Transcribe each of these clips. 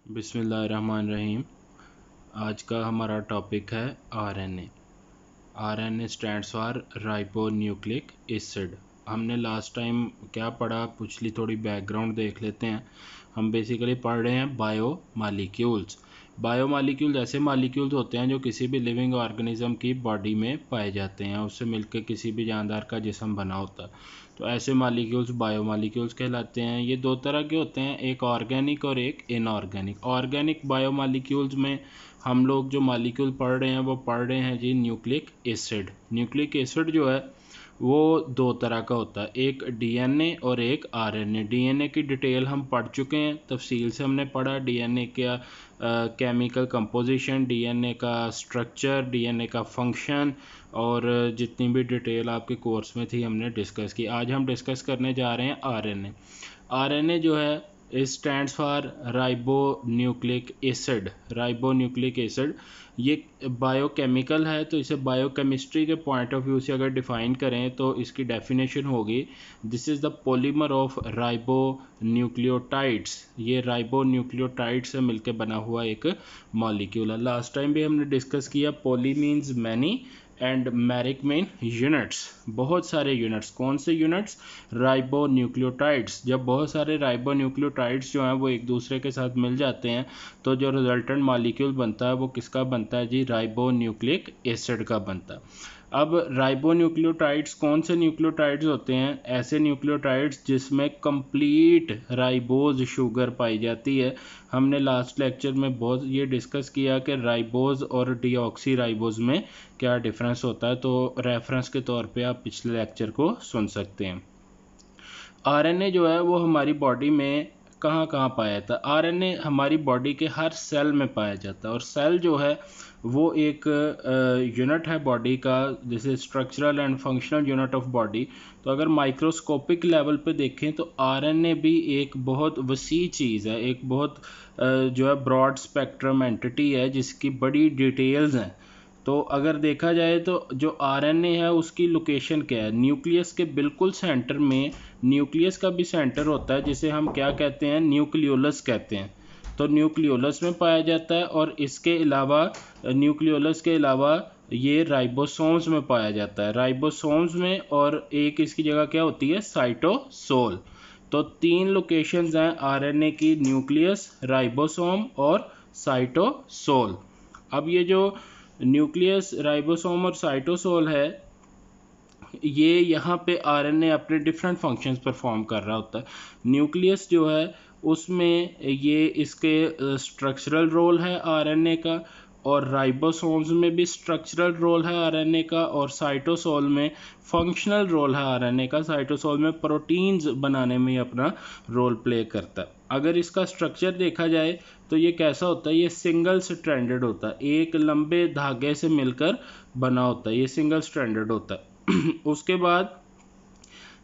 बिस्मिल्लाहिर्रहमानिर्रहीम। आज का हमारा टॉपिक है RNA. RNA stands for ribonucleic acid. हमने लास्ट टाइम क्या पढ़ा, पिछली थोड़ी बैकग्राउंड देख लेते हैं। हम बेसिकली पढ़ रहे हैं बायोमालिक्यूल्स। बायोमालिक्यूल्स ऐसे मालिक्यूल्स होते हैं जो किसी भी लिविंग ऑर्गेनिज्म की बॉडी में पाए जाते हैं, उससे मिलकर किसी भी जानदार का जिस्म बना होता है। तो ऐसे मालिक्यूल्स बायोमालिक्यूल्स कहलाते हैं। ये दो तरह के होते हैं, एक ऑर्गेनिक और एक इनऑर्गेनिक। ऑर्गेनिक बायोमालिक्यूल्स में हम लोग जो मालिक्यूल पढ़ रहे हैं वो पढ़ रहे हैं जी न्यूक्लिक एसिड। न्यूक्लिक एसिड जो है वो दो तरह का होता है, एक डीएनए और एक आरएनए। डीएनए की डिटेल हम पढ़ चुके हैं, तफसील से हमने पढ़ा डीएनए का केमिकल कंपोजिशन, डीएनए का स्ट्रक्चर, डीएनए का फंक्शन और जितनी भी डिटेल आपके कोर्स में थी हमने डिस्कस की। आज हम डिस्कस करने जा रहे हैं आरएनए। आरएनए जो है it stands for ribonucleic acid. Ribonucleic acid ये बायोकेमिकल है, तो इसे बायोकेमिस्ट्री के पॉइंट ऑफ व्यू से अगर डिफाइन करें तो इसकी डेफिनेशन होगी, this is the polymer of ribonucleotides. ये राइबोन्यूक्लियोटाइड से मिलकर बना हुआ एक मॉलिक्यूल है। लास्ट टाइम भी हमने डिस्कस किया poly means many and meric mean units, बहुत सारे यूनिट्स। कौन से यूनिट्स? राइबोन्यूक्लियोटाइड्स। जब बहुत सारे राइबोन्यूक्लियोटाइड्स जो हैं वो एक दूसरे के साथ मिल जाते हैं तो जो रिजल्टेंट मॉलिक्यूल बनता है वो किसका बनता है जी? राइबोन्यूक्लिक एसिड का बनता है। अब राइबोन्यूक्लियोटाइड्स कौन से न्यूक्लियोटाइड्स होते हैं? ऐसे न्यूक्लियोटाइड्स जिसमें कंप्लीट राइबोज शुगर पाई जाती है। हमने लास्ट लेक्चर में बहुत ये डिस्कस किया कि राइबोज और डीऑक्सी राइबोज में क्या डिफरेंस होता है, तो रेफरेंस के तौर पे आप पिछले लेक्चर को सुन सकते हैं। आरएनए जो है वो हमारी बॉडी में कहाँ कहाँ पाया जाता है? आरएनए हमारी बॉडी के हर सेल में पाया जाता है, और सेल जो है वो एक यूनिट है बॉडी का, जैसे structural and functional unit of body. तो अगर माइक्रोस्कोपिक लेवल पे देखें तो आरएनए भी एक बहुत वसी चीज़ है, एक बहुत जो है ब्रॉड स्पेक्ट्रम एंटिटी है जिसकी बड़ी डिटेल्स हैं। तो अगर देखा जाए तो जो आरएनए है उसकी लोकेशन क्या है? न्यूक्लियस के बिल्कुल सेंटर में, न्यूक्लियस का भी सेंटर होता है जिसे हम क्या कहते हैं? न्यूक्लियोलस कहते हैं। तो न्यूक्लियोलस में पाया जाता है, और इसके अलावा न्यूक्लियोलस के अलावा ये राइबोसोम्स में पाया जाता है, राइबोसोम्स में। और एक इसकी जगह क्या होती है? साइटोसोल। तो तीन लोकेशंस हैं आरएनए की, न्यूक्लियस, राइबोसोम और साइटोसोल। अब ये जो न्यूक्लियस, राइबोसोम और साइटोसोल है, ये यहाँ पे आरएनए अपने डिफरेंट फंक्शंस परफॉर्म कर रहा होता है। न्यूक्लियस जो है उसमें ये इसके स्ट्रक्चरल रोल है आरएनए का, और राइबोसोम्स में भी स्ट्रक्चरल रोल है आरएनए का, और साइटोसोल में फंक्शनल रोल है आरएनए का। साइटोसोल में प्रोटीन्स बनाने में अपना रोल प्ले करता है। अगर इसका स्ट्रक्चर देखा जाए तो ये कैसा होता है? ये सिंगल स्ट्रैंडेड होता है, एक लंबे धागे से मिलकर बना होता है, ये सिंगल स्ट्रैंडेड होता है। उसके बाद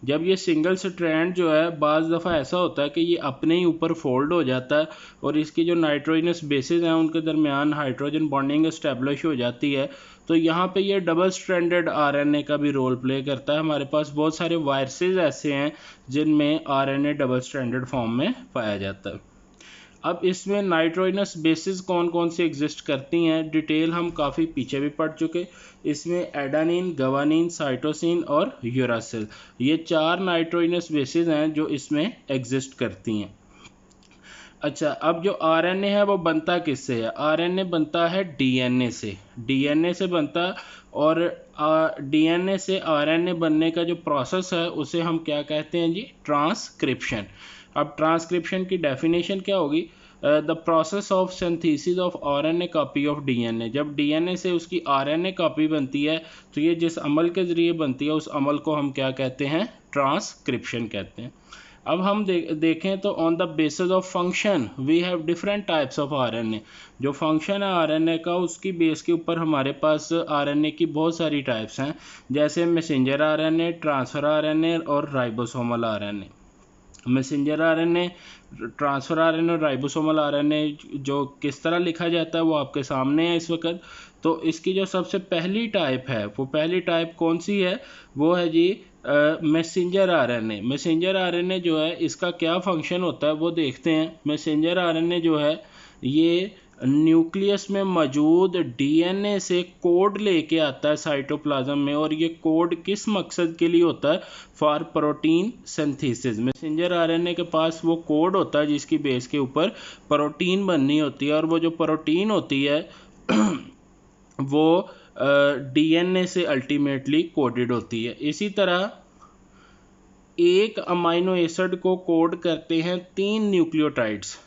जब ये सिंगल स्ट्रैंड जो है बाज़ दफ़ा ऐसा होता है कि ये अपने ही ऊपर फोल्ड हो जाता है, और इसकी जो नाइट्रोजनस बेसिस हैं उनके दरमियान हाइड्रोजन बॉन्डिंग एस्टेब्लिश हो जाती है। तो यहाँ पे ये डबल स्ट्रैंडेड आरएनए का भी रोल प्ले करता है। हमारे पास बहुत सारे वायरसेस ऐसे हैं जिनमें आरएनए डबल स्ट्रैंडेड फॉर्म में पाया जाता है। अब इसमें नाइट्रोजनस बेसिस कौन कौन सी एग्जिस्ट करती हैं, डिटेल हम काफ़ी पीछे भी पढ़ चुके। इसमें एडानिन, गवानिन, साइटोसिन और यूरासिल, ये चार नाइट्रोजनस बेसिस हैं जो इसमें एग्जिस्ट करती हैं। अच्छा, अब जो आरएनए है वो बनता किससे है? आरएनए बनता है डीएनए से, डीएनए से बनता है। और डीएनए से आरएनए बनने का जो प्रोसेस है उसे हम क्या कहते हैं जी? ट्रांसक्रिप्शन। अब ट्रांसक्रिप्शन की डेफिनेशन क्या होगी? The process of synthesis of RNA copy of DNA. जब डीएनए से उसकी आरएनए कॉपी बनती है तो ये जिस अमल के ज़रिए बनती है उस अमल को हम क्या कहते हैं? ट्रांसक्रिप्शन कहते हैं। अब हम देखें तो on the basis of function we have different types of RNA. जो फंक्शन है आरएनए का उसकी बेस के ऊपर हमारे पास आरएनए की बहुत सारी टाइप्स हैं, जैसे मैसेंजर आरएनए, ट्रांसफर आरएनए और ribosomal RNA. Messenger RNA, transfer RNA और राइबोसोमल आरएनए जो किस तरह लिखा जाता है वो आपके सामने है इस वक्त। तो इसकी जो सबसे पहली टाइप है, वो पहली टाइप कौन सी है? वो है जी मैसेंजर आरएनए। मैसेंजर आरएनए जो है इसका क्या फंक्शन होता है वो देखते हैं। मैसेंजर आरएनए जो है ये न्यूक्लियस में मौजूद डीएनए से कोड लेके आता है साइटोप्लाज्म में, और ये कोड किस मकसद के लिए होता है? For protein synthesis. Messenger RNA के पास वो कोड होता है जिसकी बेस के ऊपर प्रोटीन बननी होती है, और वो जो प्रोटीन होती है वो डीएनए से अल्टीमेटली कोडेड होती है। इसी तरह एक अमाइनो एसिड को कोड करते हैं 3 न्यूक्लियोटाइड्स।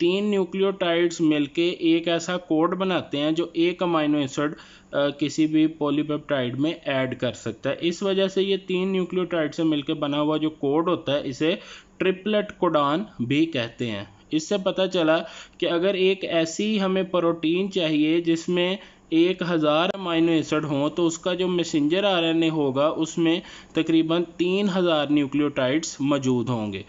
3 न्यूक्लियोटाइड्स मिलके एक ऐसा कोड बनाते हैं जो एक अमाइनो एसिड किसी भी पॉलीपेप्टाइड में ऐड कर सकता है। इस वजह से ये 3 न्यूक्लियोटाइड से मिलकर बना हुआ जो कोड होता है इसे ट्रिपलेट कोडॉन भी कहते हैं। इससे पता चला कि अगर एक ऐसी हमें प्रोटीन चाहिए जिसमें 1000 अमाइनो एसिड हों तो उसका जो मैसेंजर आरएनए होगा उसमें तकरीबन 3000 न्यूक्लियोटाइड्स मौजूद होंगे।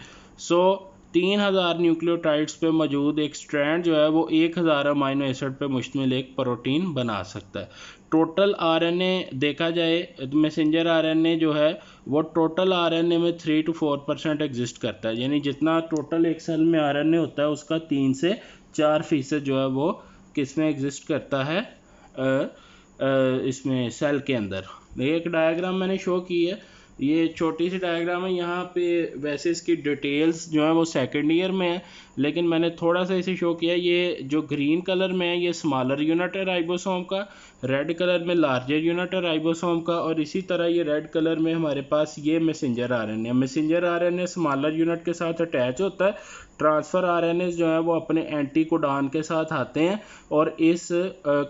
3000 न्यूक्लियोटाइड्स पे मौजूद एक स्ट्रैंड जो है वो 1000 अमाइनो एसिड पे मुश्तमिल एक प्रोटीन बना सकता है। टोटल आरएनए देखा जाए मैसेंजर आरएनए जो है वो टोटल आरएनए में 3 to 4% एग्जिस्ट करता है, यानी जितना टोटल एक सेल में आरएनए होता है उसका 3 से 4% जो है वो किस में एग्जिस्ट करता है, इसमें सेल के अंदर। एक डायग्राम मैंने शो की है, ये छोटी सी डायग्राम है। यहाँ पे वैसे इसकी डिटेल्स जो है वो सेकंड ईयर में है, लेकिन मैंने थोड़ा सा इसे शो किया। ये जो ग्रीन कलर में है ये स्मॉलर यूनिट है राइबोसोम का, रेड कलर में लार्जर यूनिट है राइबोसोम का, और इसी तरह ये रेड कलर में हमारे पास ये messenger RNA. Messenger RNA smaller unit के साथ अटैच होता है, ट्रांसफ़र आरएनए जो है वो अपने एंटीकोडॉन के साथ आते हैं, और इस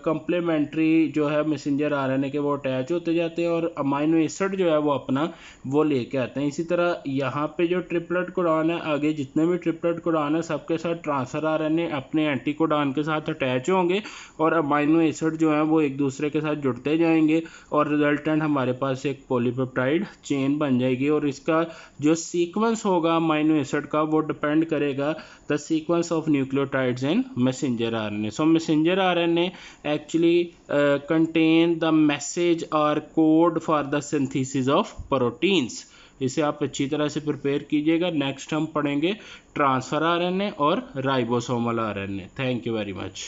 कंप्लीमेंट्री जो है मैसेंजर आरएनए के वो अटैच होते जाते हैं, और अमाइनो एसिड जो है वो अपना वो लेके आते हैं। इसी तरह यहाँ पे जो ट्रिपलेट कोडॉन है, आगे जितने भी ट्रिपलेट कोडॉन है सबके साथ ट्रांसफ़र आरएनए अपने एंटीकोडॉन के साथ अटैच होंगे, और अमाइनो एसिड जो है वो एक दूसरे के साथ जुड़ते जाएंगे, और रिजल्टेंट हमारे पास एक पॉलीपेप्टाइड चेन बन जाएगी। और इसका जो सीक्वेंस होगा अमाइनो एसिड का वो डिपेंड करेगा the sequence of nucleotides in messenger RNA. So messenger RNA actually contain the message or code for the synthesis of proteins. इसे आप अच्छी तरह से प्रिपेयर कीजिएगा। नेक्स्ट हम पढ़ेंगे ट्रांसफर आरएनए और ribosomal RNA. Thank you very much.